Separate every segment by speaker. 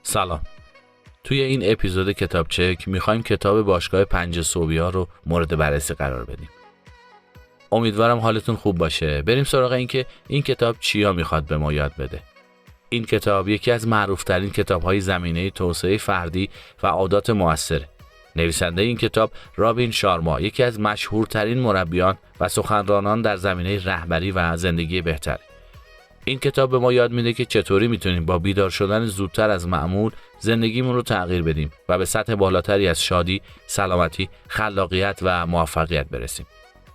Speaker 1: سلام. توی این اپیزود کتاب چک میخوایم کتاب باشگاه 5 صبحی‌ها رو مورد بررسی قرار بدیم. امیدوارم حالتون خوب باشه. بریم سراغ این که این کتاب چیا میخواد به ما یاد بده. این کتاب یکی از معروف‌ترین کتاب‌های زمینه توسعه فردی و عادات مؤثره. نویسنده این کتاب رابین شارما یکی از مشهورترین مربیان و سخنرانان در زمینه رهبری و زندگی بهتره. این کتاب به ما یاد میده که چطوری میتونیم با بیدار شدن زودتر از معمول زندگیمون رو تغییر بدیم و به سطح بالاتری از شادی، سلامتی، خلاقیت و موفقیت برسیم.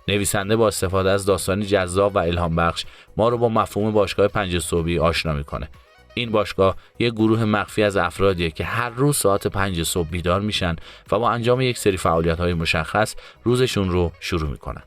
Speaker 1: نویسنده با استفاده از داستانی جذاب و الهام بخش ما رو با مفهوم باشگاه 5 صبحی آشنا میکنه. این باشگاه یک گروه مخفی از افرادیه که هر روز ساعت 5 صبح بیدار میشن و با انجام یک سری فعالیت‌های مشخص روزشون رو شروع میکنن.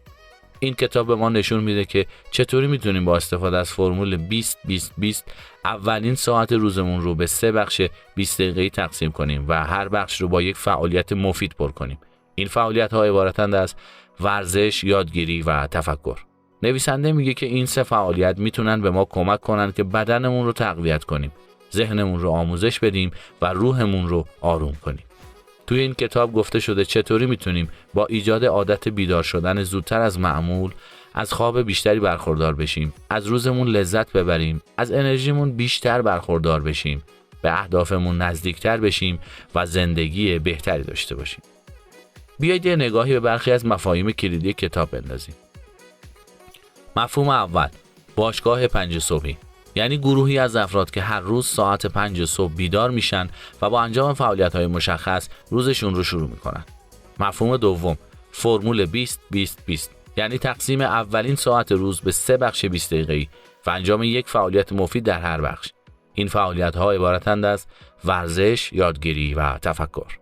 Speaker 1: این کتاب به ما نشون میده که چطوری میتونیم با استفاده از فرمول 20-20-20 اولین ساعت روزمون رو به 3 بخش 20 دقیقه‌ای تقسیم کنیم و هر بخش رو با یک فعالیت مفید پر کنیم. این فعالیت‌ها عبارتند از ورزش، یادگیری و تفکر. نویسنده میگه که این 3 فعالیت میتونن به ما کمک کنن که بدنمون رو تقویت کنیم، ذهنمون رو آموزش بدیم و روحمون رو آروم کنیم. توی این کتاب گفته شده چطوری میتونیم با ایجاد عادت بیدار شدن زودتر از معمول از خواب بیشتری برخوردار بشیم، از روزمون لذت ببریم، از انرژیمون بیشتر برخوردار بشیم، به اهدافمون نزدیکتر بشیم و زندگی بهتری داشته باشیم. بیایید یه نگاهی به برخی از مفاهیم کلیدی کتاب بندازیم. مفهوم اول، باشگاه 5 صبحی، یعنی گروهی از افراد که هر روز ساعت 5 صبح بیدار میشن و با انجام فعالیت‌های مشخص روزشون رو شروع میکنن. مفهوم دوم، فرمول 20-20-20، یعنی تقسیم اولین ساعت روز به 3 بخش 20 دقیقه‌ای و انجام یک فعالیت مفید در هر بخش. این فعالیت‌ها عبارتند از ورزش، یادگیری و تفکر.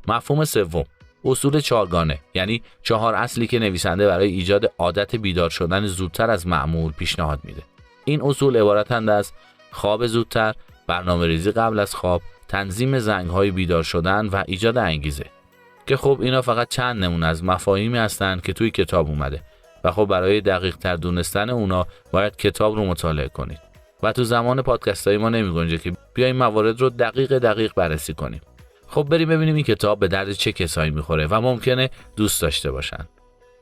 Speaker 1: مفهوم سوم، اصول 4گانه، یعنی 4 اصلی که نویسنده برای ایجاد عادت بیدار شدن زودتر از معمول پیشنهاد میده. این اصول عبارتند از خواب زودتر، برنامه‌ریزی قبل از خواب، تنظیم زنگ‌های بیدار شدن و ایجاد انگیزه. که خب اینا فقط چند نمونه از مفاهیمی هستن که توی کتاب اومده و خب برای دقیق‌تر دونستن اونا باید کتاب رو مطالعه کنید. و تو زمان پادکست‌های ما نمی‌گنجه که بیایم موارد رو دقیق بررسی کنیم. خب بریم ببینیم این کتاب به درد چه کسایی می‌خوره و ممکنه دوست داشته باشن.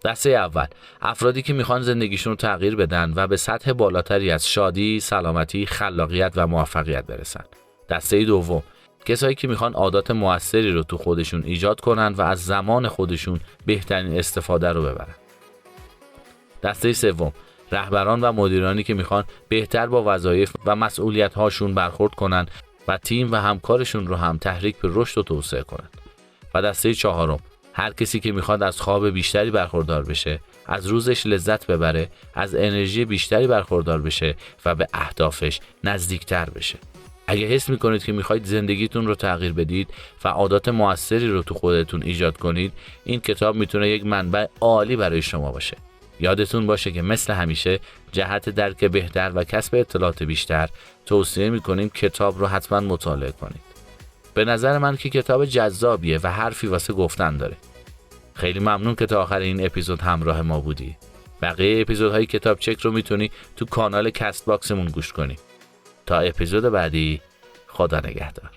Speaker 1: دسته اول، افرادی که میخوان زندگیشون رو تغییر بدن و به سطح بالاتری از شادی، سلامتی، خلاقیت و موفقیت برسن. دسته دوم، کسایی که میخوان عادات موثری رو تو خودشون ایجاد کنن و از زمان خودشون بهترین استفاده رو ببرن. دسته سوم، رهبران و مدیرانی که میخوان بهتر با وظایف و مسئولیت‌هاشون برخورد کنن و تیم و همکارشون رو هم تحریک به رشد و توسعه کنن. و دسته چهارم، هر کسی که میخواد از خواب بیشتری برخوردار بشه، از روزش لذت ببره، از انرژی بیشتری برخوردار بشه و به اهدافش نزدیکتر بشه. اگه حس میکنید که میخواید زندگیتون رو تغییر بدید و عادات موثری رو تو خودتون ایجاد کنید، این کتاب میتونه یک منبع عالی برای شما باشه. یادتون باشه که مثل همیشه جهت درک بهتر و کسب اطلاعات بیشتر توصیه میکنیم کتاب رو حتما مطالعه کنید. به نظر من که کتاب جذابیه و حرفی واسه گفتن داره. خیلی ممنون که تا آخر این اپیزود همراه ما بودی. بقیه اپیزودهای کتاب چک رو میتونی تو کانال کست باکسمون گوش کنی. تا اپیزود بعدی، خدا نگهدار.